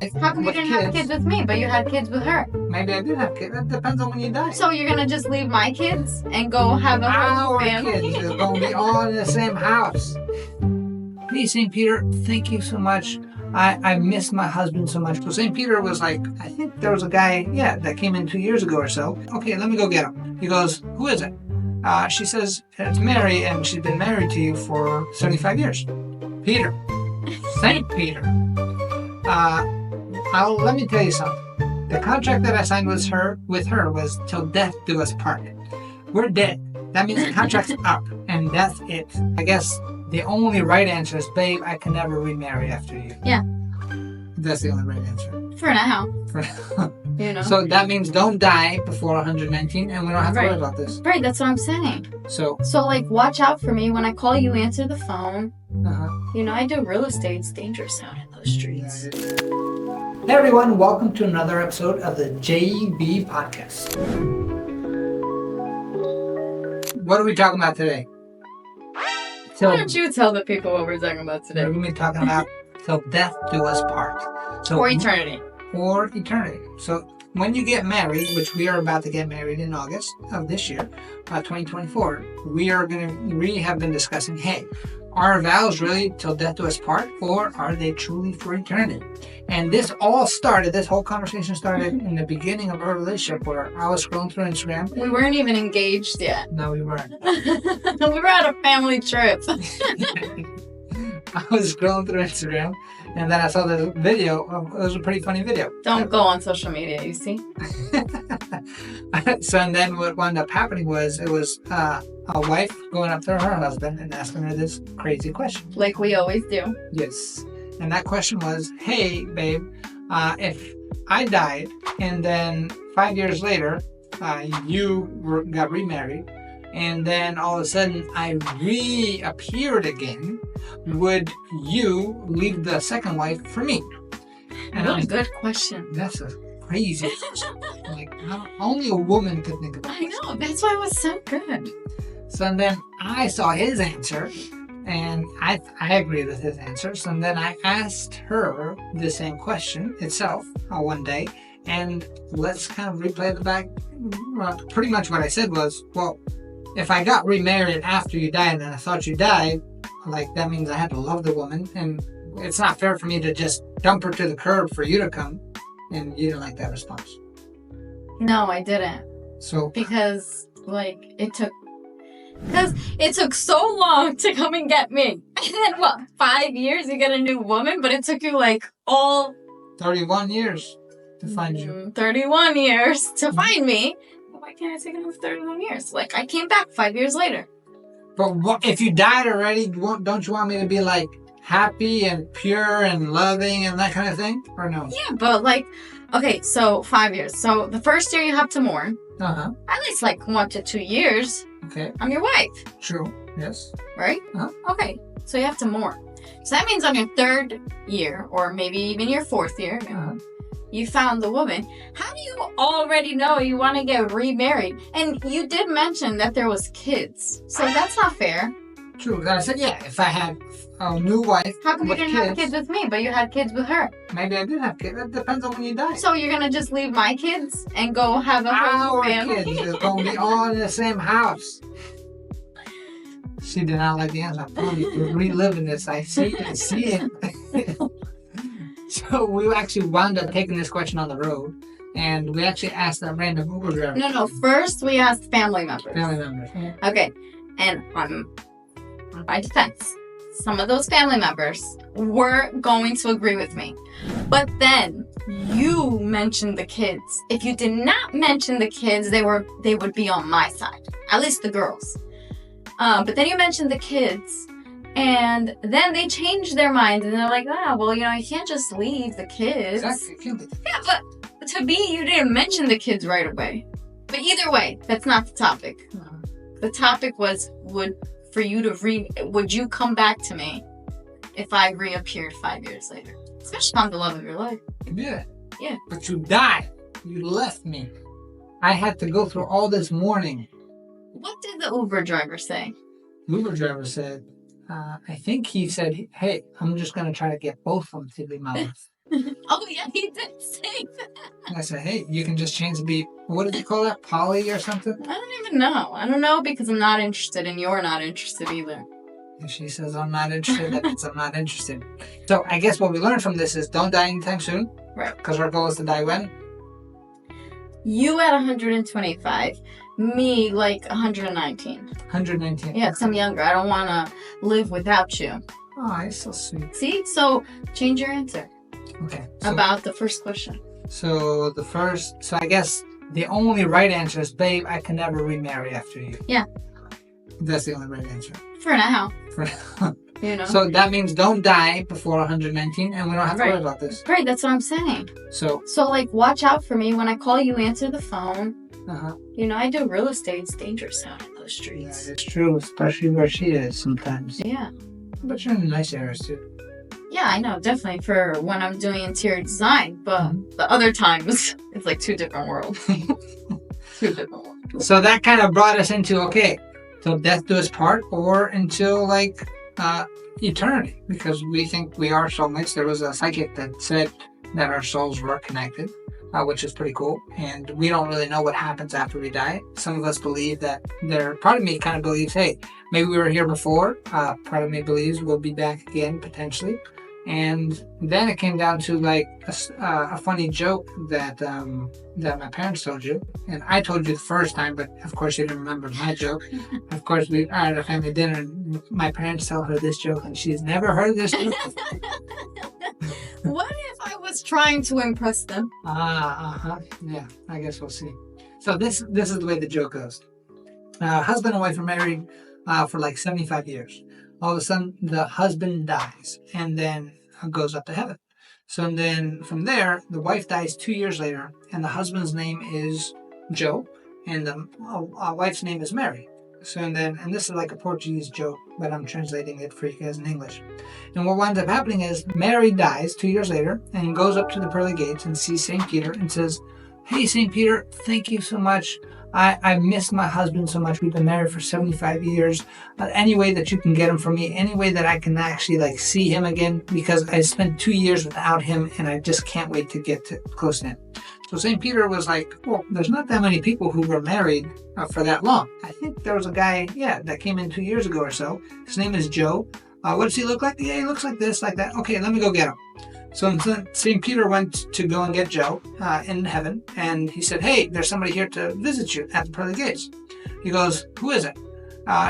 How come you didn't have kids with me, but you had kids with her? Maybe I did have kids. It depends on when you die. So you're gonna just leave my kids and go have a whole Our family? kids are going to be all in the same house. Hey, St. Peter, thank you so much. I miss my husband so much. So St. Peter was like, I think there was a guy, that came in 2 years ago or so. Okay, let me go get him. He goes, who is it? She says, it's Mary, and she's been married to you for 75 years. Peter. St. Peter. Let me tell you something. The contract that I signed with her was till death do us part. We're dead. That means the contract's up, and that's it. I guess the only right answer is, babe, I can never remarry after you. Yeah. That's the only right answer. For now. You know. So that means don't die before 119, and we don't have to worry about this. Right, that's what I'm saying. So like, watch out for me. When I call you, answer the phone. Uh-huh. You know, I do real estate. It's dangerous out in those streets. Hey everyone, welcome to another episode of the J&V Podcast. What are we talking about today? Why don't you tell the people what we're talking about today? We're going to be talking about till death do us part. So, or eternity. Or eternity. So when you get married, which we are about to get married in August of this year, 2024, we have been discussing, hey, are vows really till death do us part, or are they truly for eternity? And this whole conversation started in the beginning of our relationship, where I was scrolling through Instagram. We weren't even engaged yet. No, we weren't. We were at a family trip. I was scrolling through Instagram, and then I saw this video. It was a pretty funny video. Don't go on social media, you see? So, and then what wound up happening was, it was a wife going up to her husband and asking her this crazy question. Like we always do. Yes. And that question was, hey, babe, if I died and then 5 years later you got remarried, and then all of a sudden I reappeared again, would you leave the second wife for me? And what a good question. That's a crazy question. Like, only a woman could think about it. I know, that's why it was so good. So then I saw his answer, and I agreed with his answer. So then I asked her the same question itself one day, and let's kind of replay the back. Pretty much what I said was, well, if I got remarried after you died and I thought you died, like, that means I had to love the woman, and it's not fair for me to just dump her to the curb for you to come. And you didn't like that response. No, I didn't. So because it took so long to come and get me. And then 5 years you get a new woman, but it took you all 31 years to find you. 31 years to find me. Why can't I take another 31 years? I came back 5 years later. But what, if you died already, don't you want me to be happy and pure and loving and that kind of thing? Or no? Yeah, but okay, so 5 years. So the first year you have to mourn. Uh-huh. At least 1 to 2 years. Okay. I'm your wife. True. Yes. Right? Uh-huh. Okay. So you have to mourn. So that means on your third year, or maybe even your fourth year, you found the woman. How do you already know you want to get remarried? And you did mention that there was kids. So that's not fair. True. I said, yeah, if I had a new wife. How come you didn't have kids with me, but you had kids with her? Maybe I did have kids. It depends on when you die. So you're going to just leave my kids and go have a whole family? Our kids are going to be all in the same house. She did not like the answer. I'm probably reliving this. I see it. So we actually wound up taking this question on the road, and we actually asked a random Uber driver. No. First, we asked family members. Family members. Yeah. Okay. And on my defense, some of those family members were going to agree with me. But then you mentioned the kids. If you did not mention the kids, they would be on my side. At least the girls. But then you mentioned the kids. And then they changed their minds, and they're like, you can't just leave the kids. Exactly. Yeah, but to me, you didn't mention the kids right away. But either way, that's not the topic. The topic was, would you come back to me if I reappeared 5 years later? Especially if I'm the love of your life. Yeah. Yeah. But you died. You left me. I had to go through all this mourning. What did the Uber driver say? The Uber driver said, I think he said, hey, I'm just going to try to get both of them to be my wife. Oh, yeah, he did say that. I said, hey, you can just change the beat. What did you call that? Poly or something? I don't even know. I don't know because I'm not interested and you're not interested either. If she says I'm not interested, that means I'm not interested. So I guess what we learned from this is don't die anytime soon. Right. Because our goal is to die when? You at 125. Me, like 119. 119. Yeah, because I'm younger. I don't want to live without you. Oh, you're so sweet. See? So change your answer. Okay. About the first question. So I guess the only right answer is, babe, I can never remarry after you. Yeah. That's the only right answer. For now. You know? So that means don't die before 119 and we don't have to worry about this. Right, that's what I'm saying. So like, watch out for me. When I call you, answer the phone. Uh-huh. You know, I do real estate. It's dangerous out in those streets. Yeah, it's true, especially where she is sometimes. Yeah. But you're in nice areas too. Yeah, I know, definitely for when I'm doing interior design, but the other times, it's like two different worlds. Two different worlds. So that kind of brought us into, okay, till death do us part or until like eternity, because we think we are soulmates. There was a psychic that said that our souls were connected, which is pretty cool. And we don't really know what happens after we die. Some of us believe that part of me kind of believes, hey, maybe we were here before. Part of me believes we'll be back again potentially. And then it came down to like a funny joke that my parents told you, and I told you the first time, but of course you didn't remember my joke. Of course, we are at a family dinner, and my parents tell her this joke, and she's never heard this joke. What if I was trying to impress them? Yeah, I guess we'll see. So this is the way the joke goes. Husband and wife are married for like 75 years. All of a sudden, the husband dies and then goes up to heaven. So and then from there, the wife dies 2 years later, and the husband's name is Joe, and the wife's name is Mary. So and this is like a Portuguese joke, but I'm translating it for you guys in English. And what winds up happening is Mary dies 2 years later and goes up to the pearly gates and sees St. Peter and says, "Hey, St. Peter, thank you so much. I miss my husband so much. We've been married for 75 years. Any way that you can get him for me, any way that I can actually like see him again, because I spent 2 years without him and I just can't wait to get close to him." So St. Peter was like, well, there's not that many people who were married for that long. I think there was a guy, that came in 2 years ago or so. His name is Joe. What does he look like? Yeah, he looks like this, like that. Okay, let me go get him. So St. Peter went to go and get Joe in heaven, and he said, "Hey, there's somebody here to visit you at the pearly gates." He goes, "Who is it?"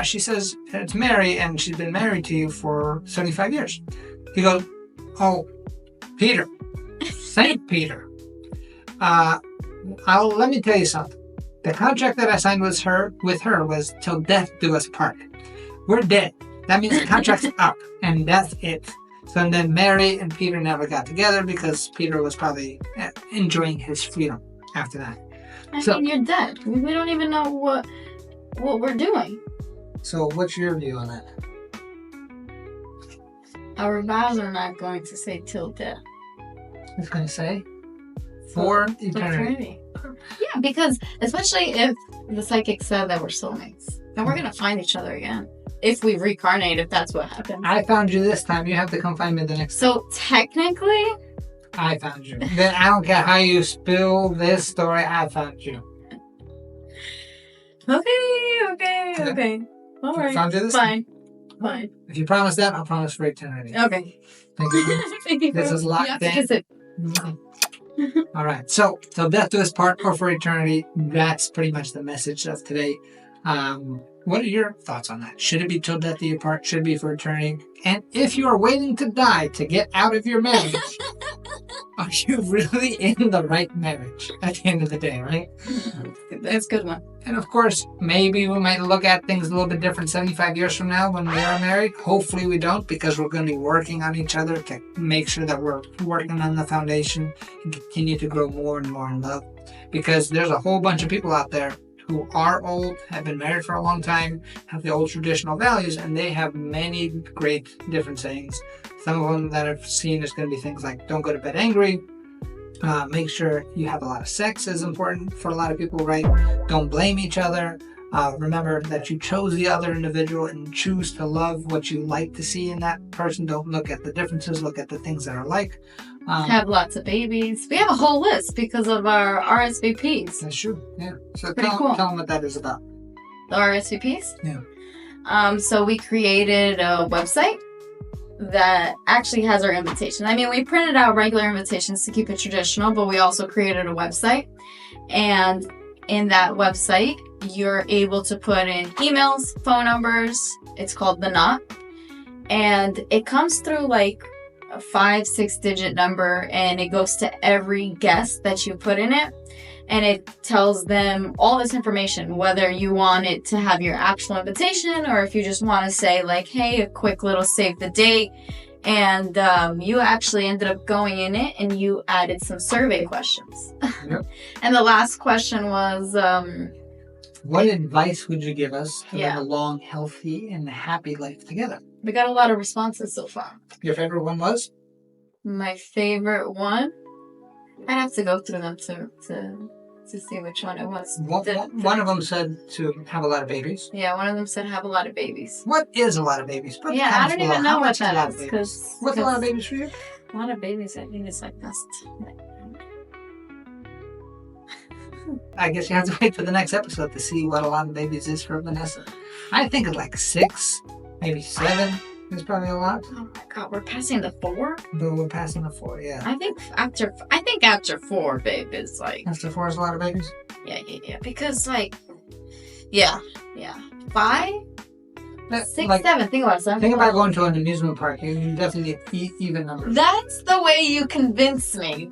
She says, "It's Mary, and she's been married to you for 75 years. He goes, "Oh, Peter, St. Peter. Let me tell you something. The contract that I signed with her was till death do us part. We're dead. That means the contract's up, and that's it." So and then Mary and Peter never got together because Peter was probably enjoying his freedom after that. I mean, you're dead. We don't even know what we're doing. So what's your view on that? Our vows are not going to say till death. It's going to say for eternity. Yeah, because especially if the psychic said that we're soulmates, then we're going to find each other again. If we reincarnate, if that's what happens. I found you this time. You have to come find me the next time. So technically, I found you. Then I don't care how you spill this story. I found you. Okay. All right. Found you this Fine. time? Fine. If you promise that, I'll promise for eternity. Okay. Thank you. Thank you. This is locked in. Kiss it. All right. So death do us part or for eternity. That's pretty much the message of today. What are your thoughts on that? Should it be till death do you part? Should it be for eternity? And if you are waiting to die to get out of your marriage, are you really in the right marriage at the end of the day, right? That's a good one. And of course, maybe we might look at things a little bit different 75 years from now when we are married. Hopefully we don't, because we're going to be working on each other to make sure that we're working on the foundation and continue to grow more and more in love. Because there's a whole bunch of people out there who are old, have been married for a long time, have the old traditional values, and they have many great different sayings. Some of them that I've seen is going to be things like, don't go to bed angry, make sure you have a lot of sex is important for a lot of people, right? Don't blame each other. Remember that you chose the other individual and choose to love what you like to see in that person. Don't look at the differences, look at the things that are like. Have lots of babies. We have a whole list because of our RSVPs. That's true. Yeah. So Pretty tell cool. them what that is about. The RSVPs? Yeah. So we created a website that actually has our invitation. I mean, we printed out regular invitations to keep it traditional, but we also created a website. And in that website, you're able to put in emails, phone numbers. It's called The Knot. And it comes through like a 5-6 digit number, and it goes to every guest that you put in it. And it tells them all this information, whether you want it to have your actual invitation or if you just want to say like, hey, a quick little save the date. And you actually ended up going in it and you added some survey questions. Yep. And the last question was... what advice would you give us to Yeah. live a long, healthy, and happy life together? We got a lot of responses so far. Your favorite one was? My favorite one? I'd have to go through them to see which one it was. One of them said to have a lot of babies. Yeah, one of them said have a lot of babies. What is a lot of babies? Put in the Yeah, I comments don't below. even know How what much is a lot that of is. babies? Cause, What's a lot of babies for you? A lot of babies, I think it's like best. I guess you have to wait for the next episode to see what a lot of babies is for Vanessa. I think it's like 6, maybe 7 is probably a lot. Oh my god, we're passing the 4? But we're passing the 4, yeah. I think after 4, babe, is like After 4 is a lot of babies? yeah. Because like 5, 6, Like, 7. Think about it. 7. think about going to an amusement park. You definitely need even numbers. That's the way you convince me.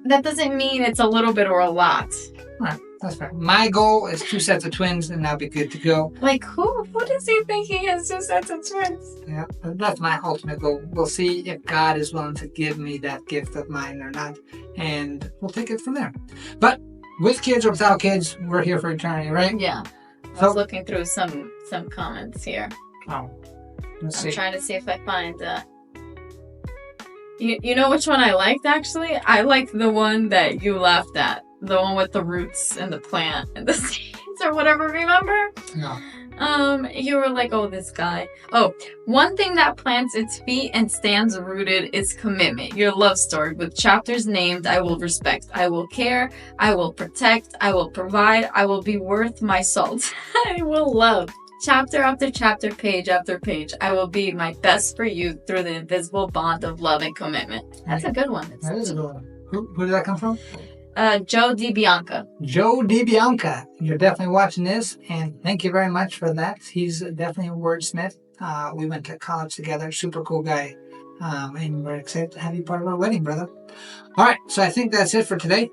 That doesn't mean it's a little bit or a lot. Right, that's fair. My goal is 2 sets of twins, and I'll be good to go. Like who does he think he has 2 sets of twins? Yeah, that's my ultimate goal. We'll see if God is willing to give me that gift of mine or not, and we'll take it from there. But with kids or without kids, we're here for eternity, right? Yeah. I was looking through some comments here. Oh, let's I'm see. trying to see if I find you know which one I liked actually? I liked the one that you laughed at. The one with the roots and the plant and the seeds or whatever, remember? No. You were like, oh, this guy. Oh, one thing that plants its feet and stands rooted is commitment. Your love story with chapters named I will respect, I will care, I will protect, I will provide, I will be worth my salt. I will love. Chapter after chapter, page after page, I will be my best for you through the invisible bond of love and commitment. That's a good one. That is a good one. Who did that come from? Joe DiBianca. Joe DiBianca. You're definitely watching this, and thank you very much for that. He's definitely a wordsmith. We went to college together. Super cool guy. And we're excited to have you part of our wedding, brother. All right, so I think that's it for today.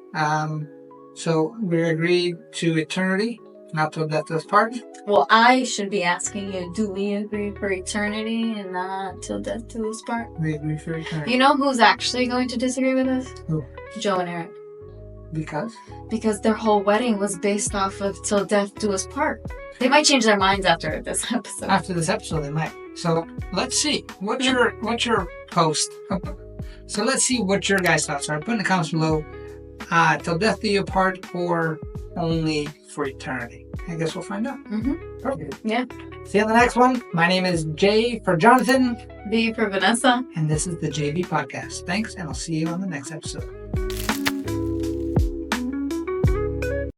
So we agreed to eternity, not till death do us part. Well, I should be asking you, do we agree for eternity and not till death do us part? We agree for eternity. You know who's actually going to disagree with us? Who? Joe and Eric. Because? Because their whole wedding was based off of till death do us part. They might change their minds after this episode. After this episode, they might. So let's see. What's your post? So let's see what your guys' thoughts are. Put in the comments below. Till death do you part or only for eternity? I guess we'll find out. Mm-hmm. Perfect. Yeah. See you on the next one. My name is Jay for Jonathan. V for Vanessa. And this is the J&V Podcast. Thanks, and I'll see you on the next episode.